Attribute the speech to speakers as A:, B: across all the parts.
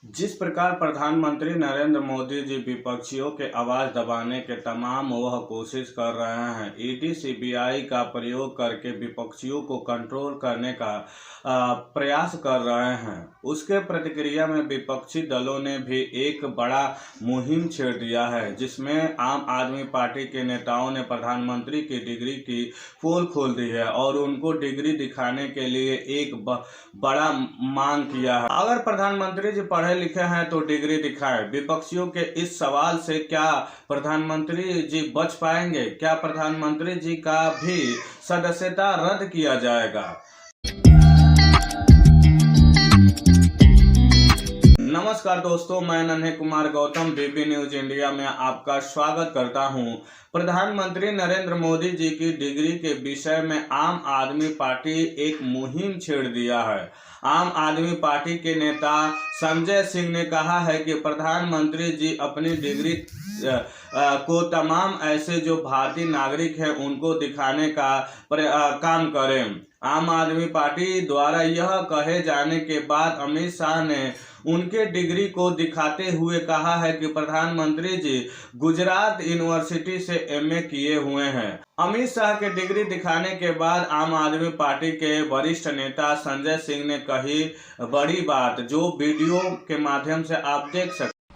A: जिस प्रकार प्रधानमंत्री नरेंद्र मोदी जी विपक्षियों के आवाज दबाने के तमाम वह कोशिश कर रहे हैं। ईडी सीबीआई का प्रयोग करके विपक्षियों को कंट्रोल करने का प्रयास कर रहे हैं। उसके प्रतिक्रिया में विपक्षी दलों ने भी एक बड़ा मुहिम छेड़ दिया है, जिसमें आम आदमी पार्टी के नेताओं ने प्रधानमंत्री की डिग्री की पोल खोल दी है और उनको डिग्री दिखाने के लिए एक बड़ा मांग किया है। अगर प्रधानमंत्री जी पढ़े लिखे हैं तो डिग्री दिखाएं। विपक्षियों के इस सवाल से क्या प्रधानमंत्री जी बच पाएंगे? क्या प्रधानमंत्री जी का भी सदस्यता रद्द किया जाएगा? नमस्कार दोस्तों, मैं नन्हे कुमार गौतम बीबी न्यूज इंडिया में आपका स्वागत करता हूं। प्रधानमंत्री नरेंद्र मोदी जी की डिग्री के विषय में आम आदमी पार्टी एक मुहिम छेड़ दिया है। आम आदमी पार्टी के नेता संजय सिंह ने कहा है कि प्रधानमंत्री जी अपनी डिग्री को तमाम ऐसे जो भारतीय नागरिक हैं उनको दिखाने का काम करें। आम आदमी पार्टी द्वारा यह कहे जाने के बाद अमित शाह ने उनके डिग्री को दिखाते हुए कहा है कि प्रधानमंत्री जी गुजरात यूनिवर्सिटी से एमए किए हुए हैं। अमित शाह के डिग्री दिखाने के बाद आम आदमी पार्टी के वरिष्ठ नेता संजय सिंह ने कही बड़ी बात, जो वीडियो के माध्यम से आप देख सकते।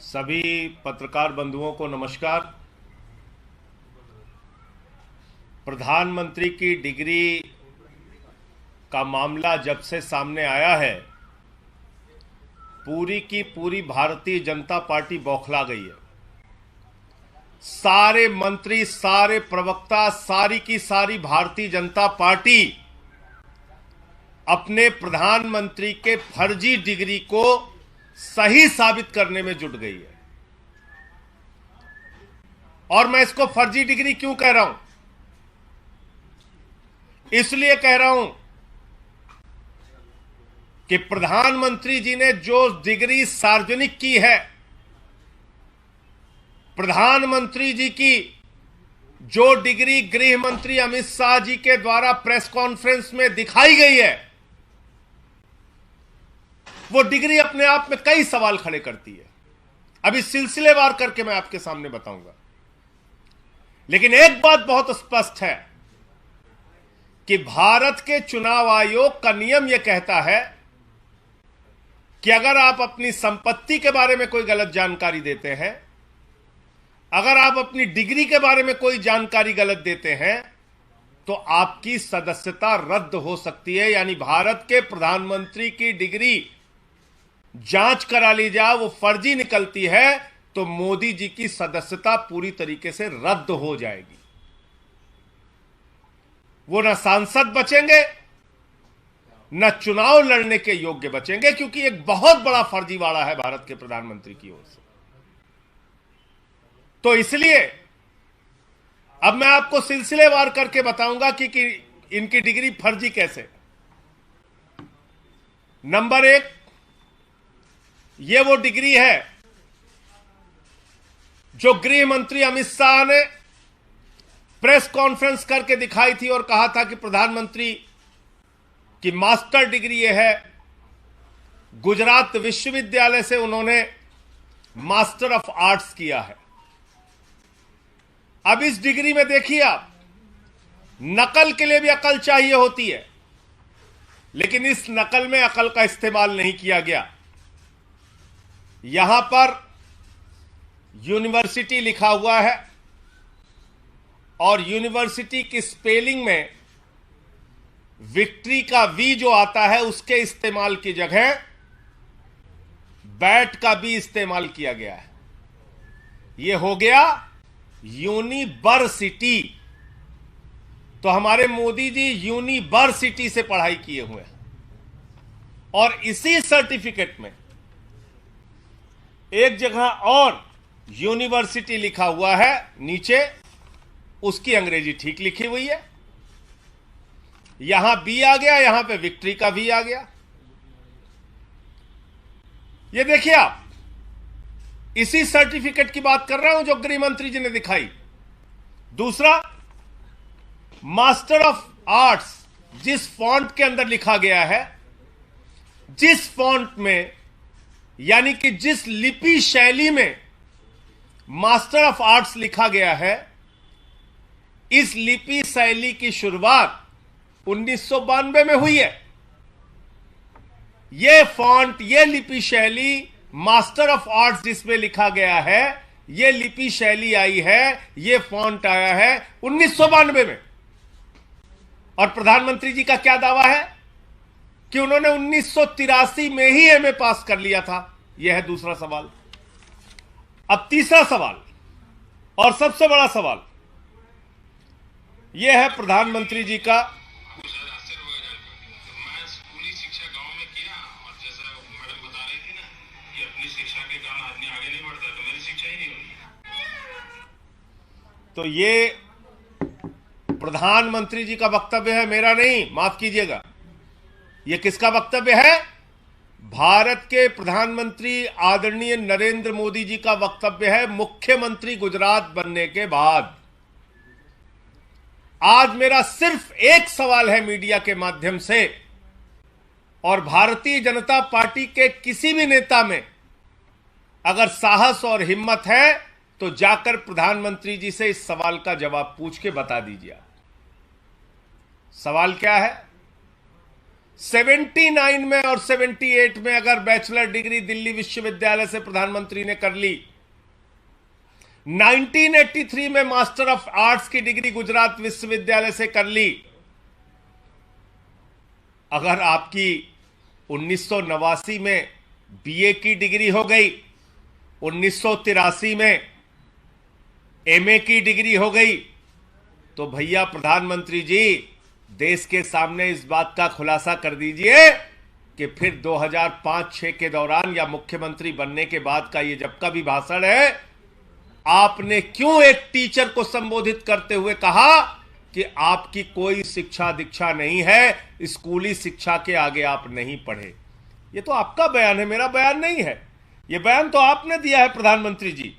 B: सभी पत्रकार बंधुओं को नमस्कार। प्रधानमंत्री की डिग्री का मामला जब से सामने आया है, पूरी की पूरी भारतीय जनता पार्टी बौखला गई है। सारे मंत्री, सारे प्रवक्ता, सारी की सारी भारतीय जनता पार्टी अपने प्रधानमंत्री के फर्जी डिग्री को सही साबित करने में जुट गई है। और मैं इसको फर्जी डिग्री क्यों कह रहा हूं? इसलिए कह रहा हूं कि प्रधानमंत्री जी ने जो डिग्री सार्वजनिक की है, प्रधानमंत्री जी की जो डिग्री गृह मंत्री अमित शाह जी के द्वारा प्रेस कॉन्फ्रेंस में दिखाई गई है, वो डिग्री अपने आप में कई सवाल खड़े करती है। अभी सिलसिलेवार करके मैं आपके सामने बताऊंगा। लेकिन एक बात बहुत स्पष्ट है कि भारत के चुनाव आयोग का नियम यह कहता है कि अगर आप अपनी संपत्ति के बारे में कोई गलत जानकारी देते हैं, अगर आप अपनी डिग्री के बारे में कोई जानकारी गलत देते हैं, तो आपकी सदस्यता रद्द हो सकती है। यानी भारत के प्रधानमंत्री की डिग्री जांच करा ली जाए, वो फर्जी निकलती है तो मोदी जी की सदस्यता पूरी तरीके से रद्द हो जाएगी। वो न सांसद बचेंगे, न चुनाव लड़ने के योग्य बचेंगे, क्योंकि एक बहुत बड़ा फर्जीवाड़ा है भारत के प्रधानमंत्री की ओर से। तो इसलिए अब मैं आपको सिलसिलेवार करके बताऊंगा कि इनकी डिग्री फर्जी कैसे। नंबर एक, ये वो डिग्री है जो गृह मंत्री अमित शाह ने प्रेस कॉन्फ्रेंस करके दिखाई थी और कहा था कि प्रधानमंत्री की मास्टर डिग्री ये है। गुजरात विश्वविद्यालय से उन्होंने मास्टर ऑफ आर्ट्स किया है। अब इस डिग्री में देखिए आप, नकल के लिए भी अकल चाहिए होती है, लेकिन इस नकल में अकल का इस्तेमाल नहीं किया गया। यहां पर यूनिवर्सिटी लिखा हुआ है और यूनिवर्सिटी की स्पेलिंग में विक्ट्री का वी जो आता है उसके इस्तेमाल की जगह बैट का भी इस्तेमाल किया गया है। यह हो गया यूनिवर्सिटी। तो हमारे मोदी जी यूनिवर्सिटी से पढ़ाई किए हुए हैं और इसी सर्टिफिकेट में एक जगह और यूनिवर्सिटी लिखा हुआ है, नीचे उसकी अंग्रेजी ठीक लिखी हुई है। यहां बी आ गया, यहां पे विक्ट्री का वी आ गया। ये देखिए आप, इसी सर्टिफिकेट की बात कर रहा हूं जो गृह मंत्री जी ने दिखाई। दूसरा, मास्टर ऑफ आर्ट्स जिस फॉन्ट के अंदर लिखा गया है, जिस फॉन्ट में यानी कि जिस लिपि शैली में मास्टर ऑफ आर्ट्स लिखा गया है, इस लिपि शैली की शुरुआत 1992 में हुई है। यह फॉन्ट, यह लिपि शैली, मास्टर ऑफ आर्ट्स जिसमें लिखा गया है, यह लिपि शैली आई है, यह फॉन्ट आया है 1992 में। और प्रधानमंत्री जी का क्या दावा है कि उन्होंने 1983 में ही एमए पास कर लिया था। यह है दूसरा सवाल। अब तीसरा सवाल और सबसे बड़ा सवाल यह है प्रधानमंत्री जी का।
C: मैं स्कूली शिक्षा गांव में किया और जैसा मैडम बता रही थी ना कि अपनी शिक्षा के कारण आदमी आगे नहीं बढ़ता, तो मेरी शिक्षा ही नहीं हुई।
B: तो ये प्रधानमंत्री जी का वक्तव्य है, मेरा नहीं, माफ कीजिएगा। यह किसका वक्तव्य है? भारत के प्रधानमंत्री आदरणीय नरेंद्र मोदी जी का वक्तव्य है, मुख्यमंत्री गुजरात बनने के बाद। आज मेरा सिर्फ एक सवाल है मीडिया के माध्यम से, और भारतीय जनता पार्टी के किसी भी नेता में अगर साहस और हिम्मत है तो जाकर प्रधानमंत्री जी से इस सवाल का जवाब पूछ के बता दीजिए। सवाल क्या है? 79 में और 78 में अगर बैचलर डिग्री दिल्ली विश्वविद्यालय से प्रधानमंत्री ने कर ली, 1983 में मास्टर ऑफ आर्ट्स की डिग्री गुजरात विश्वविद्यालय से कर ली, अगर आपकी 1989 में बीए की डिग्री हो गई, 1983 में एमए की डिग्री हो गई, तो भैया प्रधानमंत्री जी देश के सामने इस बात का खुलासा कर दीजिए कि फिर 2005-6 के दौरान या मुख्यमंत्री बनने के बाद का ये जब का भी भाषण है, आपने क्यों एक टीचर को संबोधित करते हुए कहा कि आपकी कोई शिक्षा दीक्षा नहीं है, स्कूली शिक्षा के आगे आप नहीं पढ़े? ये तो आपका बयान है, मेरा बयान नहीं है। ये बयान तो आपने दिया है प्रधानमंत्री जी,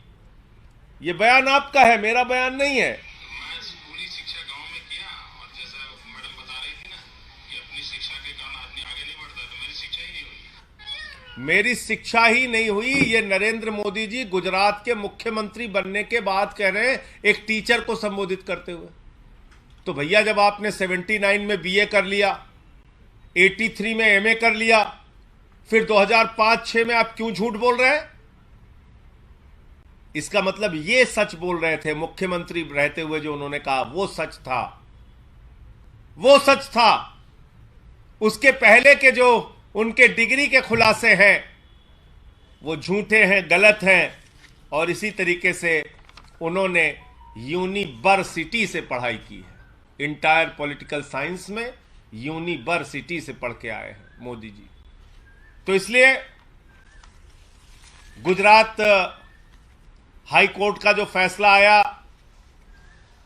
B: ये बयान आपका है, मेरा बयान नहीं है।
C: मैं स्कूली शिक्षा गांव में किया और जैसा मैडम बता रही थी ना कि अपनी शिक्षा के कारण आदमी आगे नहीं बढ़ता, तो मेरी शिक्षा ही नहीं हुई।
B: मेरी शिक्षा ही नहीं हुई, ये नरेंद्र मोदी जी गुजरात के मुख्यमंत्री बनने के बाद कह रहे हैं, एक टीचर को संबोधित करते हुए। तो भैया जब आपने 79 में बीए कर लिया, 83 में एमए कर लिया, फिर 2005-6 में आप क्यों झूठ बोल रहे हैं? इसका मतलब ये सच बोल रहे थे मुख्यमंत्री रहते हुए, जो उन्होंने कहा वो सच था, वो सच था। उसके पहले के जो उनके डिग्री के खुलासे हैं वो झूठे हैं, गलत हैं। और इसी तरीके से उन्होंने यूनिवर्सिटी से पढ़ाई की है, इंटायर पॉलिटिकल साइंस में यूनिवर्सिटी से पढ़ के आए हैं मोदी जी। तो इसलिए गुजरात हाई कोर्ट का जो फैसला आया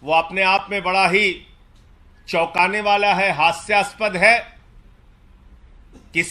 B: वो अपने आप में बड़ा ही चौंकाने वाला है, हास्यास्पद है कि